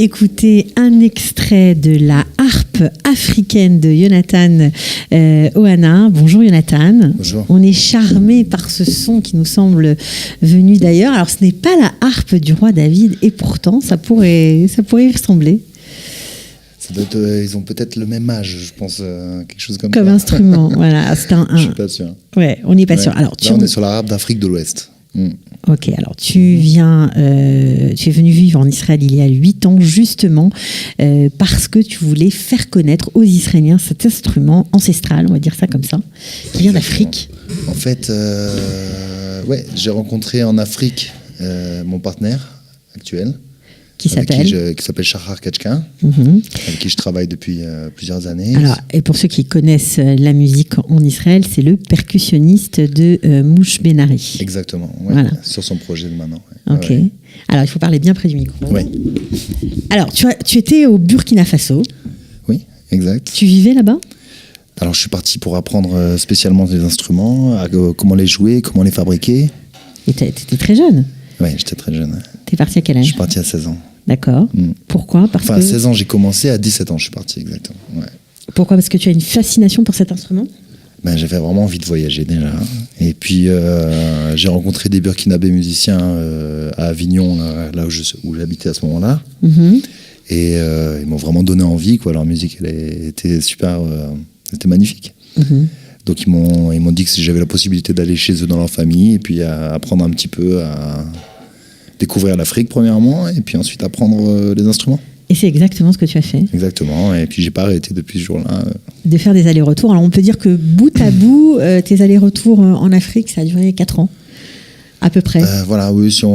Écouter un extrait de la harpe africaine de Jonathan Ohana. Bonjour Jonathan. Bonjour. On est charmé par ce son qui nous semble venu d'ailleurs. Alors ce n'est pas la harpe du roi David et pourtant ça pourrait y ressembler. Ça doit être, ils ont peut-être le même âge, je pense, quelque chose comme ça. Comme instrument, voilà. C'est Je suis pas sûr. Ouais, on n'est pas sûr. Alors, là, on est sur la harpe d'Afrique de l'Ouest. Ok, alors tu es venu vivre en Israël il y a 8 ans justement parce que tu voulais faire connaître aux Israéliens cet instrument ancestral, on va dire ça comme ça, qui vient d'Afrique. En fait, j'ai rencontré en Afrique mon partenaire actuel. Qui s'appelle Shahar Kachka, avec qui je travaille depuis plusieurs années. Alors, et pour ceux qui connaissent la musique en Israël, c'est le percussionniste de Mouche Benari. Exactement, voilà. Sur son projet de maintenant. Ok. Ouais. Alors, il faut parler bien près du micro. Oui. Alors, tu étais au Burkina Faso. Oui, exact. Tu vivais là-bas ? Alors, je suis parti pour apprendre spécialement des instruments, comment les jouer, comment les fabriquer. Et tu étais très jeune ? Oui, j'étais très jeune. Tu es parti à quel âge ? Je suis parti à 16 ans. D'accord. Pourquoi ? À 16 ans, j'ai commencé, à 17 ans, je suis parti, exactement. Ouais. Pourquoi ? Parce que tu as une fascination pour cet instrument ? J'avais vraiment envie de voyager déjà. Et puis, j'ai rencontré des Burkinabés musiciens à Avignon, là où j'habitais à ce moment-là. Et ils m'ont vraiment donné envie, quoi. Leur musique, elle était super, c'était magnifique. Donc, ils m'ont dit que si j'avais la possibilité d'aller chez eux dans leur famille, et puis apprendre un petit peu à découvrir l'Afrique premièrement, et puis ensuite apprendre les instruments. Et c'est exactement ce que tu as fait. Exactement, et puis j'ai pas arrêté depuis ce jour-là. De faire des allers-retours. Alors on peut dire que bout à bout, tes allers-retours en Afrique, ça a duré 4 ans, à peu près. Voilà, oui, je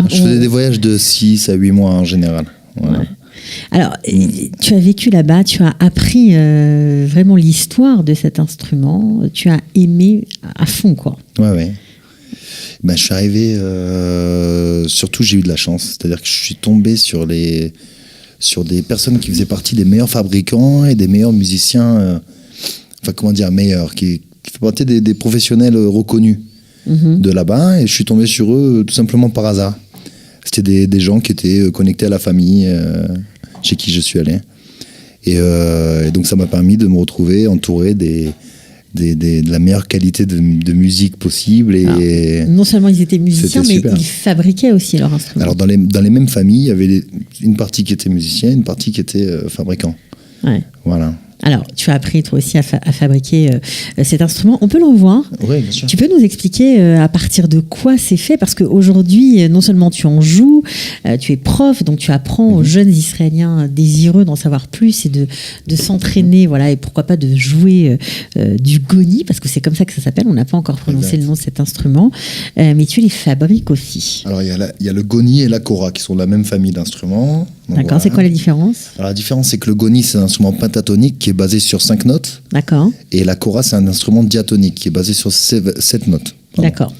faisais des voyages de 6 à 8 mois en général. Voilà. Ouais. Alors, tu as vécu là-bas, tu as appris vraiment l'histoire de cet instrument, tu as aimé à fond, quoi. Ouais. Je suis arrivé, surtout j'ai eu de la chance, c'est-à-dire que je suis tombé sur des personnes qui faisaient partie des meilleurs fabricants et des meilleurs musiciens, meilleurs, qui font partie des professionnels reconnus de là-bas, et je suis tombé sur eux tout simplement par hasard. C'était des gens qui étaient connectés à la famille chez qui je suis allé. Et donc ça m'a permis de me retrouver entouré de la meilleure qualité de musique possible. Et alors, non seulement ils étaient musiciens, mais ils fabriquaient aussi leurs instruments. Alors dans les mêmes familles, il y avait une partie qui était musicien, une partie qui était fabricant. Ouais. Voilà. Alors, tu as appris toi aussi à fabriquer cet instrument. On peut le revoir ? Oui, bien sûr. Tu peux nous expliquer à partir de quoi c'est fait ? Parce qu'aujourd'hui, non seulement tu en joues, tu es prof, donc tu apprends aux jeunes Israéliens désireux d'en savoir plus et de s'entraîner, voilà, et pourquoi pas de jouer du goni, parce que c'est comme ça que ça s'appelle. On n'a pas encore prononcé le nom de cet instrument, mais tu les fabriques aussi. Alors, il y a le goni et la kora qui sont de la même famille d'instruments. D'accord, voilà. C'est quoi la différence ? Alors, la différence, c'est que le goni, c'est un instrument pentatonique qui est basé sur 5 notes. D'accord. Et la kora, c'est un instrument diatonique qui est basé sur 7 notes. Pardon. D'accord.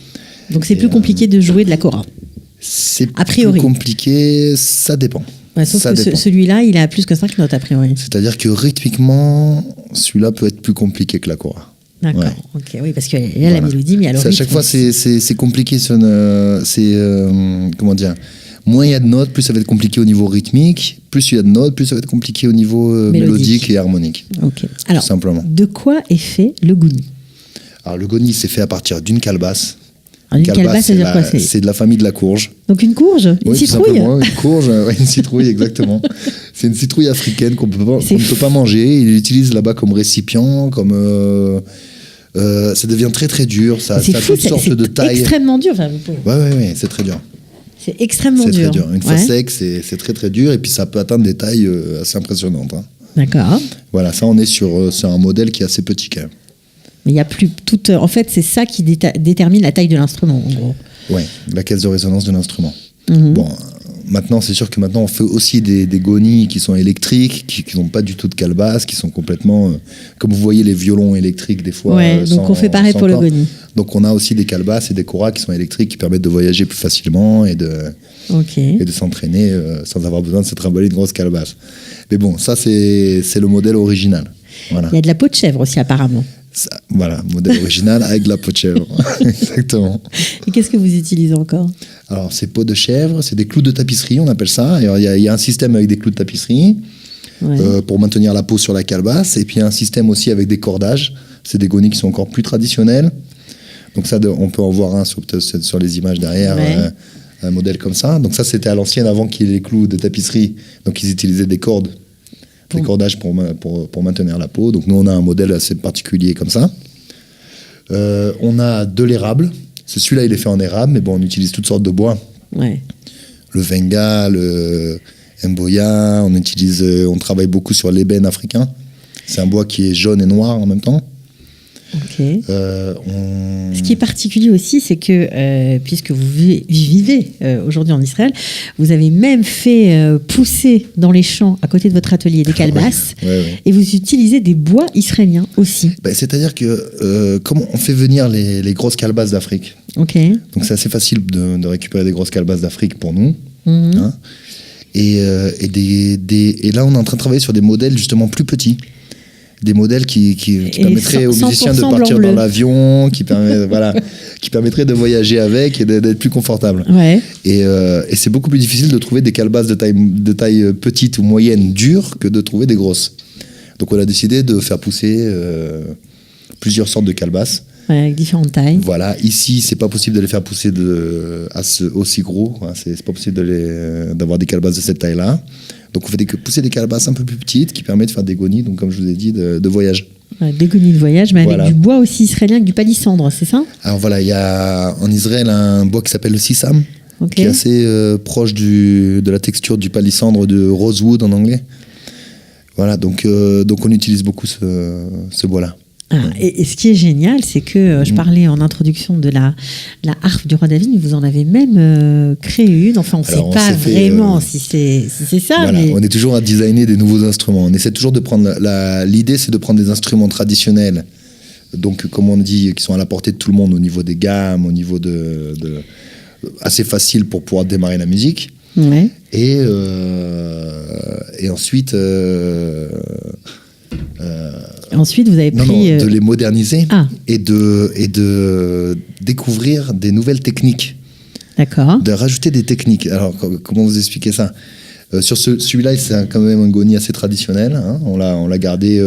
Donc c'est plus compliqué de jouer de la kora. C'est a priori. Plus compliqué, ça dépend. Ouais, sauf que celui-là, il a plus que 5 notes a priori. C'est-à-dire que rythmiquement, celui-là peut être plus compliqué que la kora. D'accord, ouais. Ok, oui, parce qu'il y a la mélodie, mais alors. À chaque fois, c'est compliqué. Comment dire ? Moins il y a de notes, plus ça va être compliqué au niveau rythmique. Plus il y a de notes, plus ça va être compliqué au niveau mélodique et harmonique. Ok. Alors, tout simplement. De quoi est fait le goni? Alors le goni, c'est fait à partir d'une calebasse. Une calebasse, ça veut dire quoi? C'est de la famille de la courge. Donc une courge? Une citrouille? Une courge, une citrouille, exactement. C'est une citrouille africaine qu'on ne peut pas manger. Ils l'utilisent là-bas comme récipient, comme... ça devient très très dur. Ça a toutes sortes de tailles. C'est extrêmement dur. Enfin, ouais, c'est très dur. C'est extrêmement dur. Très dur. Une fois sec, c'est très très dur. Et puis ça peut atteindre des tailles assez impressionnantes. Hein. D'accord. Voilà, ça on est sur un modèle qui est assez petit quand même. Mais il y a plus toute. En fait, c'est ça qui détermine la taille de l'instrument, en gros. Ouais, la caisse de résonance de l'instrument. Bon, maintenant, c'est sûr que maintenant on fait aussi des gonis qui sont électriques, qui n'ont pas du tout de calebasse, qui sont complètement, comme vous voyez les violons électriques des fois. Ouais, donc on fait pareil pour le goni. Donc on a aussi des calebasses et des koras qui sont électriques qui permettent de voyager plus facilement et de s'entraîner sans avoir besoin de se trimballer une grosse calebasse. Mais bon, ça c'est le modèle original. Voilà. Il y a de la peau de chèvre aussi apparemment. Ça, voilà, modèle original avec de la peau de chèvre. Exactement. Et qu'est-ce que vous utilisez encore? Alors, c'est peau de chèvre, c'est des clous de tapisserie, on appelle ça. Il y a un système avec des clous de tapisserie pour maintenir la peau sur la calebasse. Et puis, il y a un système aussi avec des cordages. C'est des gonis qui sont encore plus traditionnels. Donc, ça, on peut en voir un sur les images derrière, un modèle comme ça. Donc, ça, c'était à l'ancienne avant qu'il y ait les clous de tapisserie. Donc, ils utilisaient des cordes. Des cordages pour maintenir la peau. Donc nous, on a un modèle assez particulier comme ça. On a de l'érable. Celui-là, il est fait en érable, mais bon, on utilise toutes sortes de bois. Ouais. Le venga, le mboya, on travaille beaucoup sur l'ébène africain. C'est un bois qui est jaune et noir en même temps. Ok. Ce qui est particulier aussi, c'est que puisque vous vivez aujourd'hui en Israël, vous avez même fait pousser dans les champs à côté de votre atelier des calebasses, et vous utilisez des bois israéliens aussi. C'est-à-dire que comme on fait venir les grosses calebasses d'Afrique, donc c'est assez facile de récupérer des grosses calebasses d'Afrique pour nous. Hein, et là, on est en train de travailler sur des modèles justement plus petits. Des modèles qui permettraient aux musiciens de partir dans l'avion, qui permettraient de voyager avec et d'être plus confortables. Ouais. Et c'est beaucoup plus difficile de trouver des calebasses de taille petite ou moyenne dure que de trouver des grosses. Donc on a décidé de faire pousser plusieurs sortes de calebasses. Ouais, avec différentes tailles. Voilà, ici c'est pas possible de les faire pousser aussi gros. Hein. C'est pas possible d'avoir des calebasses de cette taille-là. Donc on fait pousser des calebasses un peu plus petites qui permettent de faire des gonis, donc comme je vous ai dit, de voyage. Ouais, des gonis de voyage, mais avec du bois aussi israélien, avec du palissandre, c'est ça? Alors voilà, il y a en Israël un bois qui s'appelle le sisam, qui est assez proche de la texture du palissandre, de rosewood en anglais. Voilà, donc on utilise beaucoup ce bois-là. Et ce qui est génial, c'est que je parlais en introduction de la harpe du roi David, mais vous en avez même créé une. Enfin, on ne sait pas vraiment si c'est ça. Voilà, mais... On est toujours à designer des nouveaux instruments. On essaie toujours de prendre... L'idée, c'est de prendre des instruments traditionnels, donc comme on dit, qui sont à la portée de tout le monde au niveau des gammes, au niveau assez facile pour pouvoir démarrer la musique. Ouais. Et ensuite... Ensuite, vous avez pris... de les moderniser et de découvrir des nouvelles techniques. D'accord. De rajouter des techniques. Alors, comment vous expliquer ça? Sur celui-là, c'est quand même un goni assez traditionnel. Hein. On l'a gardé.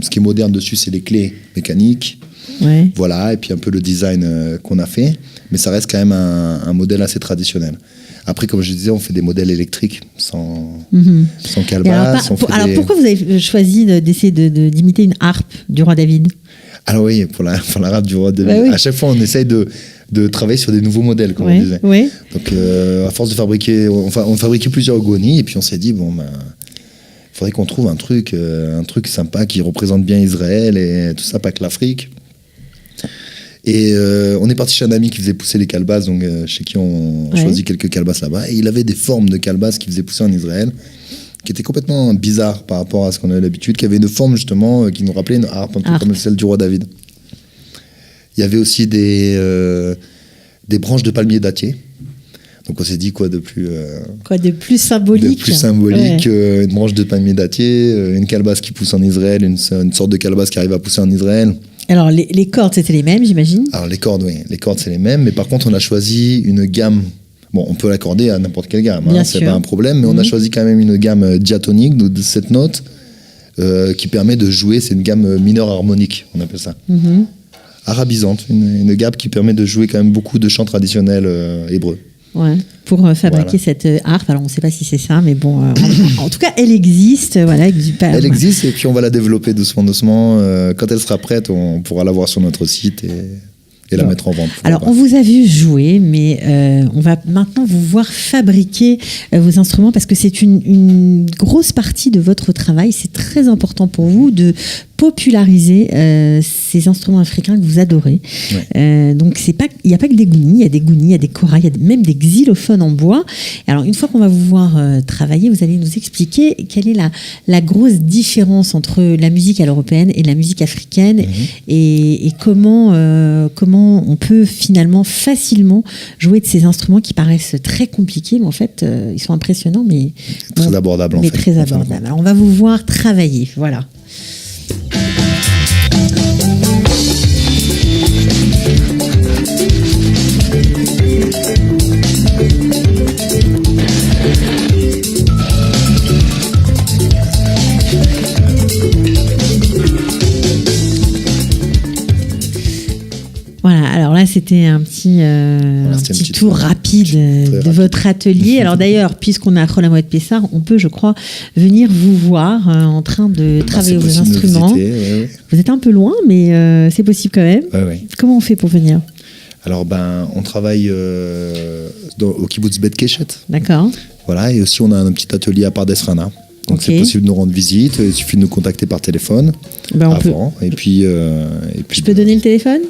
Ce qui est moderne dessus, c'est les clés mécaniques. Ouais. Voilà, et puis un peu le design qu'on a fait. Mais ça reste quand même un modèle assez traditionnel. Après, comme je disais, on fait des modèles électriques sans calebasse. Alors pourquoi vous avez choisi d'essayer d'imiter une harpe du roi David? Alors oui, pour la harpe du roi David. Oui. À chaque fois, on essaye de travailler sur des nouveaux modèles, comme on disait. Oui. Donc, à force de fabriquer, on fabriquait plusieurs gonis, et puis on s'est dit, il faudrait qu'on trouve un truc sympa qui représente bien Israël et tout ça, pas que l'Afrique. Et on est parti chez un ami qui faisait pousser les calebasses, donc chez qui on choisit quelques calebasses là-bas. Et il avait des formes de calebasses qu'il faisait pousser en Israël, qui étaient complètement bizarres par rapport à ce qu'on avait l'habitude, qui avaient une forme justement qui nous rappelait une harpe, un peu comme celle du roi David. Il y avait aussi des branches de palmier dattier. Donc on s'est dit quoi de plus symbolique. De plus symbolique, une branche de palmier dattier, une calebasse qui pousse en Israël, une sorte de calebasse qui arrive à pousser en Israël. Alors, les cordes, c'était les mêmes, j'imagine? Alors, les cordes, oui. Les cordes, c'est les mêmes. Mais par contre, on a choisi une gamme Bon, on peut l'accorder à n'importe quelle gamme, Bien c'est sûr. pas un problème, mais on a choisi quand même une gamme diatonique de 7 notes qui permet de jouer, c'est une gamme mineure harmonique, on appelle ça. Arabisante, une gamme qui permet de jouer quand même beaucoup de chants traditionnels hébreux. Ouais, pour fabriquer cette harpe. Alors, on ne sait pas si c'est ça, mais bon, en tout cas, elle existe. Voilà, elle existe et puis on va la développer doucement. Quand elle sera prête, on pourra la voir sur notre site et la mettre en vente. Alors, on vous a vu jouer, mais on va maintenant vous voir fabriquer vos instruments parce que c'est une grosse partie de votre travail. C'est très important pour vous de populariser ces instruments africains que vous adorez. Ouais. Donc, il n'y a pas que des gounis, il y a des gounis, il y a des koras, il y a même des xylophones en bois. Et alors, une fois qu'on va vous voir travailler, vous allez nous expliquer quelle est la grosse différence entre la musique à l'européenne et la musique africaine et comment on peut finalement facilement jouer de ces instruments qui paraissent très compliqués, mais en fait, ils sont impressionnants, mais très abordables. Mais très abordables. Alors, on va vous voir travailler. Voilà. Voilà, alors là c'était un petit tour rapide de votre atelier. Alors d'ailleurs, puisqu'on a Rolamouet Pessard, on peut, je crois, venir vous voir en train de travailler vos instruments. Vous êtes un peu loin, mais c'est possible quand même. Comment on fait pour venir ? Alors on travaille au kibbutz Bet Keshet. D'accord. Voilà, et aussi on a un petit atelier à Pardes Rana. Donc c'est possible de nous rendre visite, il suffit de nous contacter par téléphone avant. Et puis, je peux donner le téléphone ?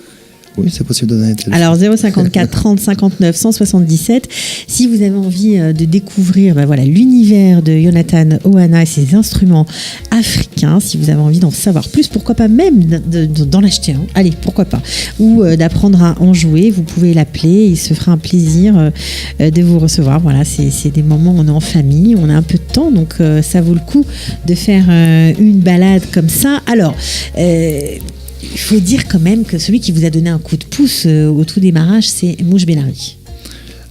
Oui, c'est possible de donner le téléphone. Alors 054 30 59 177. Si vous avez envie de découvrir l'univers de Jonathan Ohana et ses instruments africains, si vous avez envie d'en savoir plus, pourquoi pas même d'en acheter un. Allez, pourquoi pas. Ou d'apprendre à en jouer, vous pouvez l'appeler, il se fera un plaisir de vous recevoir. Voilà, c'est des moments où on est en famille, on a un peu de temps, donc ça vaut le coup de faire une balade comme ça. Alors, il faut dire quand même que celui qui vous a donné un coup de pouce au tout démarrage, c'est Mouche Bellari.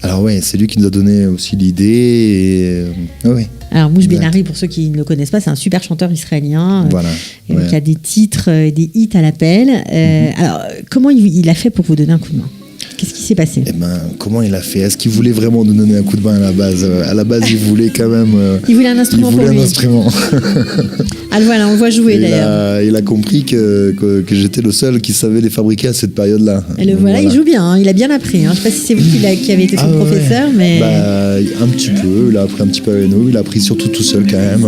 Alors oui, c'est lui qui nous a donné aussi l'idée. Alors Mouche Bellari, pour ceux qui ne le connaissent pas, c'est un super chanteur israélien qui a des titres, des hits à l'appel. Alors comment il a fait pour vous donner un coup de main ? Qu'est-ce qui s'est passé ? Comment il a fait ? Est-ce qu'il voulait vraiment nous donner un coup de main à la base ? À la base, il voulait quand même... il voulait un instrument pour lui. Ah voilà, on le voit jouer d'ailleurs. Il a compris que j'étais le seul qui savait les fabriquer à cette période-là. Et voilà, il joue bien, il a bien appris. Je ne sais pas si c'est vous qui avez été son professeur, mais... un petit peu, il a appris un petit peu avec nous, il a appris surtout tout seul quand même.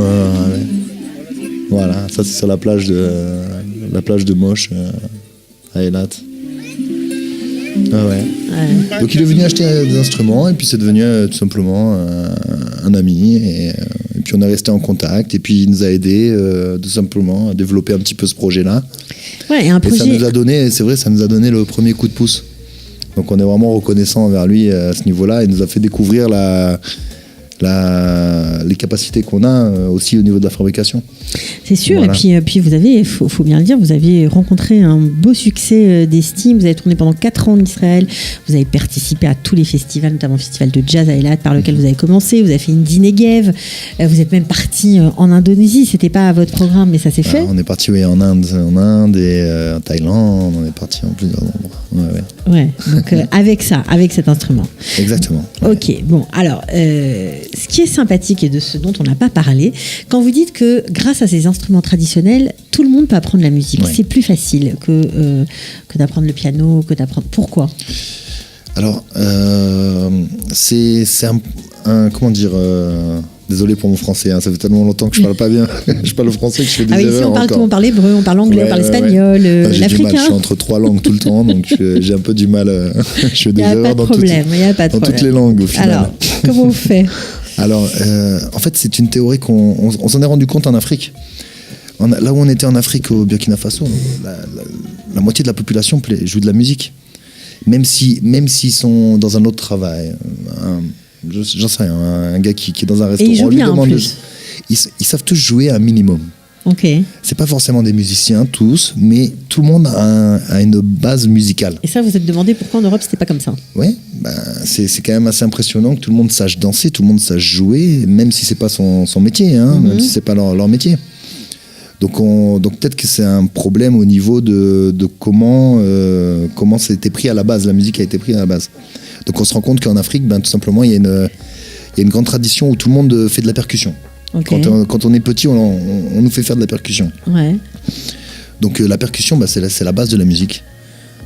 Voilà, ça c'est sur la plage de Moche, à Eilat. Donc il est venu acheter des instruments et puis c'est devenu tout simplement un ami et puis on est resté en contact et puis il nous a aidé tout simplement à développer un petit peu ce projet-là. Et ça nous a donné, c'est vrai, ça nous a donné le premier coup de pouce. Donc on est vraiment reconnaissant envers lui à ce niveau-là. Il nous a fait découvrir les capacités qu'on a aussi au niveau de la fabrication. C'est sûr, voilà. Et puis vous avez, faut bien le dire, vous avez rencontré un beau succès d'estime, vous avez tourné pendant 4 ans en Israël, vous avez participé à tous les festivals, notamment le festival de jazz à Eilat par lequel vous avez commencé, vous avez fait une Negev, vous êtes même parti en Indonésie, c'était pas à votre programme mais ça s'est fait. On est parti en Inde et en Thaïlande, on est parti en plusieurs endroits. Donc avec cet instrument. Exactement. Ok, bon, alors ce qui est sympathique et de ce dont on n'a pas parlé, quand vous dites que grâce à ces instruments traditionnels, tout le monde peut apprendre la musique. C'est plus facile que d'apprendre le piano, que d'apprendre... Pourquoi ? Alors, c'est un comment dire... Désolé pour mon français, ça fait tellement longtemps que je parle pas bien. Je parle français que je fais des erreurs. Ici on parle hébreu, on parle anglais, on parle espagnol, l'africain. Je suis entre 3 langues tout le temps, donc j'ai un peu du mal. Je fais des erreurs dans toutes les langues au final. Alors, comment on fait ? Alors, en fait, c'est une théorie qu'on s'en est rendu compte en Afrique. Là où on était en Afrique, au Burkina Faso, la moitié de la population joue de la musique. Même s'ils sont dans un autre travail. J'en sais rien, un gars qui est dans un restaurant. Et ils jouent bien en plus. Ils savent tous jouer un minimum. Ok. C'est pas forcément des musiciens tous, mais tout le monde a une base musicale. Et ça, vous êtes demandé pourquoi en Europe c'était pas comme ça? Oui, c'est quand même assez impressionnant que tout le monde sache danser, tout le monde sache jouer, même si c'est pas son métier, même si c'est pas leur métier. Donc peut-être que c'est un problème au niveau de comment ça a été pris à la base, la musique a été prise à la base. Donc on se rend compte qu'en Afrique, tout simplement, il y a une grande tradition où tout le monde fait de la percussion. Okay. Quand on est petit, on nous fait faire de la percussion. Ouais. Donc la percussion, c'est la base de la musique.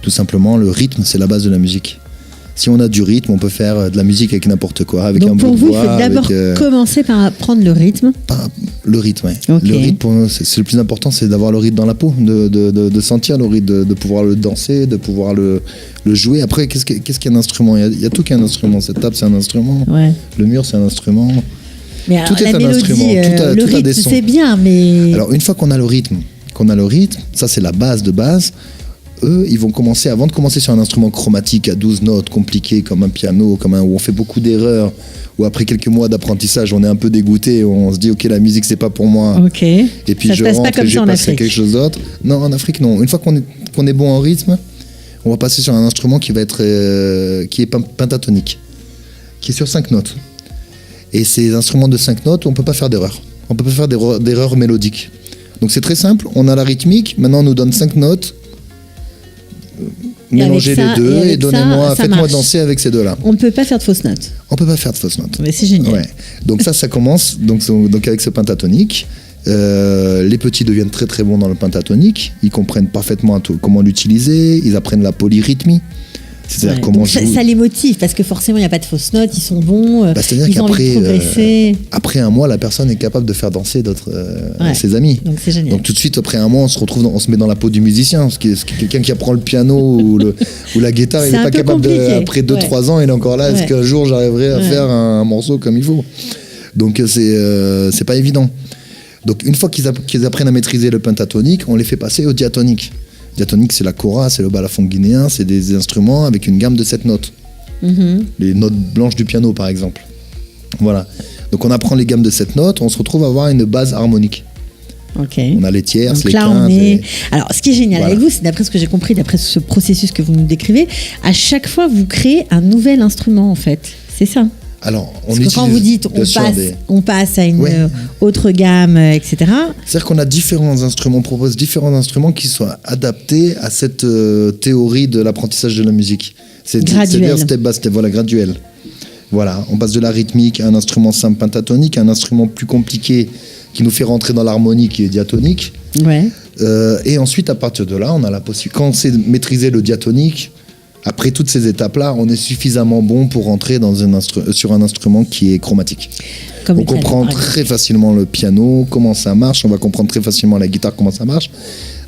Tout simplement, le rythme, c'est la base de la musique. Si on a du rythme, on peut faire de la musique avec n'importe quoi, avec donc un pour bout de vous, bois. il faut d'abord commencer par apprendre le rythme. Le rythme, oui. Okay. Le rythme, pour nous, c'est le plus important, c'est d'avoir le rythme dans la peau, de sentir le rythme, de pouvoir le danser, de pouvoir le jouer. Après, qu'est-ce qu'il y a un instrument? Il y a tout qui est un instrument. Cette table, c'est un instrument. Ouais. Le mur, c'est un instrument. Mais alors, tout est la un mélodie, instrument. le tout a des rythme, sons. c'est bien, mais... Alors, une fois qu'on a le rythme, ça, c'est la base de base. Eux, ils vont commencer, avant de commencer sur un instrument chromatique à 12 notes, compliqué comme un piano, où on fait beaucoup d'erreurs, où après quelques mois d'apprentissage, on est un peu dégoûté, on se dit, ok, la musique, c'est pas pour moi. Ok. Et puis ça je passe rentre pas comme et je ça en passe à Afrique. quelque chose d'autre. Non, en Afrique, non. Une fois qu'on est bon en rythme, on va passer sur un instrument qui est pentatonique, qui est sur 5 notes. Et ces instruments de 5 notes, on peut pas faire d'erreur. On peut pas faire d'erreur mélodique. Donc c'est très simple, on a la rythmique, maintenant on nous donne 5 notes, mélangez les deux et faites-moi danser avec ces deux-là. On ne peut pas faire de fausses notes. On peut pas faire de fausses notes. Mais c'est génial. Ouais. Donc ça commence donc avec ce pentatonique. Les petits deviennent très très bons dans le pentatonique, ils comprennent parfaitement comment l'utiliser, ils apprennent la polyrythmie. C'est-à-dire comment ça les motive parce que forcément il n'y a pas de fausses notes, ils sont bons, c'est-à-dire ils ont envie de progresser. Après un mois, la personne est capable de faire danser ses amis. Donc c'est génial. Donc tout de suite après un mois, on se met dans la peau du musicien. Quelqu'un qui apprend le piano ou la guitare, il n'est pas capable après 2-3 ans, il est encore là. Est-ce qu'un jour j'arriverai à faire un morceau comme il faut? Donc c'est pas évident. Donc une fois qu'ils apprennent à maîtriser le pentatonique, on les fait passer au diatonique. Diatonique, c'est la kora, c'est le balafon guinéen, c'est des instruments avec une gamme de 7 notes. Les notes blanches du piano, par exemple. Voilà. Donc on apprend les gammes de 7 notes, on se retrouve à avoir une base harmonique. Okay. On a les tierces, donc les là, quintes. Alors, ce qui est génial avec vous, c'est d'après ce que j'ai compris, d'après ce processus que vous nous décrivez, à chaque fois, vous créez un nouvel instrument, en fait. C'est ça? Alors, quand vous dites on passe à une autre gamme, etc. C'est-à-dire qu'on a différents instruments, on propose différents instruments qui soient adaptés à cette théorie de l'apprentissage de la musique. C'est-à-dire step by step, graduel. Voilà, on passe de la rythmique à un instrument simple pentatonique, à un instrument plus compliqué qui nous fait rentrer dans l'harmonique qui est diatonique. Ouais. Et ensuite, à partir de là, on a la possibilité. Quand on sait maîtriser le diatonique, après toutes ces étapes-là, on est suffisamment bon pour rentrer sur un instrument qui est chromatique. On comprend très facilement le piano, comment ça marche, on va comprendre très facilement la guitare, comment ça marche.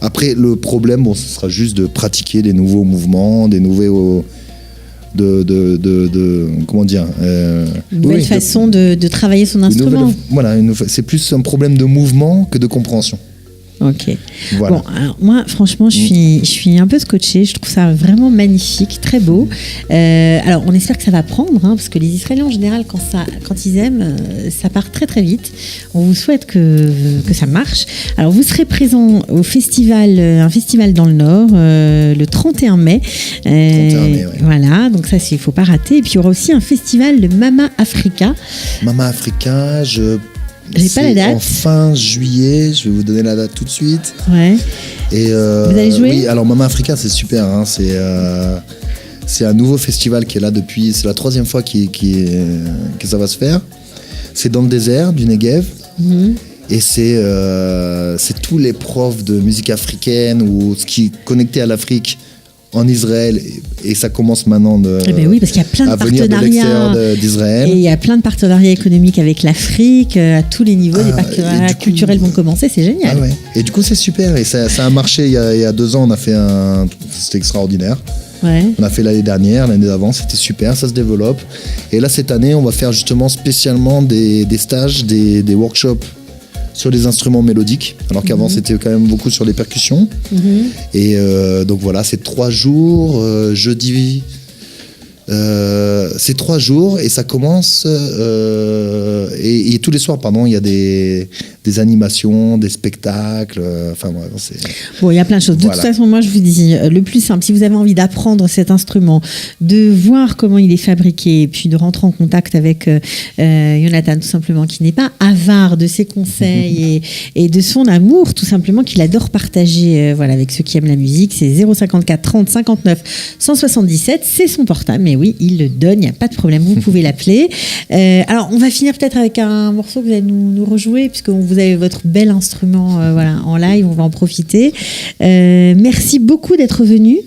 Après, le problème, ce sera juste de pratiquer des nouveaux mouvements, des nouveaux... comment dire une nouvelle façon de travailler son instrument. C'est plus un problème de mouvement que de compréhension. Ok. Voilà. Bon, alors moi, franchement, je suis un peu scotchée. Je trouve ça vraiment magnifique, très beau. Alors, on espère que ça va prendre, parce que les Israéliens, en général, quand ils aiment, ça part très très vite. On vous souhaite que ça marche. Alors, vous serez présent au festival, un festival dans le Nord, le 31 mai. 31 mai, oui. Voilà, donc ça, il ne faut pas rater. Et puis, il y aura aussi un festival de Mama Africa. Mama Africa, j'ai pas la date. En fin juillet, je vais vous donner la date tout de suite. Ouais. Et vous allez jouer? Oui, alors Mama Africa, c'est super. C'est un nouveau festival qui est là depuis. C'est la 3e fois que ça va se faire. C'est dans le désert du Negev. Et c'est tous les profs de musique africaine ou ce qui est connecté à l'Afrique en Israël, et ça commence maintenant oui, parce qu'il y a plein de partenariats d'Israël. Et il y a plein de partenariats économiques avec l'Afrique, à tous les niveaux, les partenariats culturels vont commencer, c'est génial. Ah ouais. Et du coup, c'est super, et ça a marché il y a 2 ans, on a fait c'était extraordinaire. Ouais. On a fait l'année dernière, l'année d'avant, c'était super, ça se développe. Et là, cette année, on va faire justement spécialement des stages, des workshops sur les instruments mélodiques, alors qu'avant c'était quand même beaucoup sur les percussions. Et donc voilà, c'est 3 jours, jeudi, C'est 3 jours et ça commence et tous les soirs, il y a des animations, des spectacles. Enfin, voilà, bon, il y a plein de choses. De toute façon, moi, je vous dis, le plus simple, si vous avez envie d'apprendre cet instrument, de voir comment il est fabriqué, et puis de rentrer en contact avec Jonathan, tout simplement, qui n'est pas avare de ses conseils et de son amour, tout simplement, qu'il adore partager avec ceux qui aiment la musique. C'est 054 30 59 177. C'est son portable, mais oui, il le donne, il n'y a pas de problème, vous pouvez l'appeler. Alors, on va finir peut-être avec un morceau que vous allez nous rejouer, puisque vous avez votre bel instrument en live, on va en profiter. Merci beaucoup d'être venu.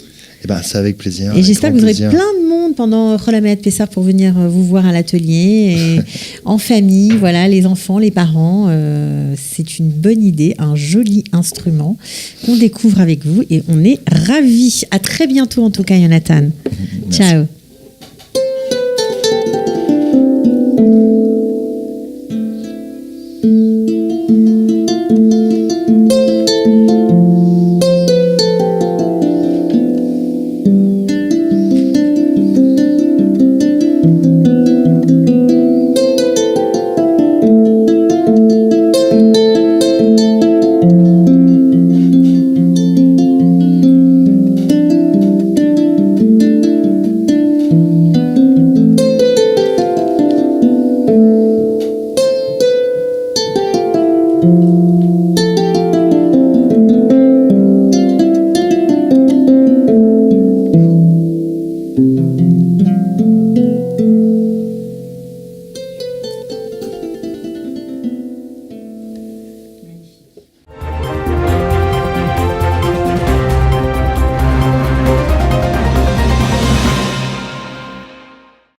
Eh ben, c'est avec plaisir. Et j'espère que vous aurez plein de monde pendant Rolamet Pessar pour venir vous voir à l'atelier, et en famille, les enfants, les parents. C'est une bonne idée, un joli instrument qu'on découvre avec vous et on est ravis. À très bientôt en tout cas, Jonathan. Merci. Ciao.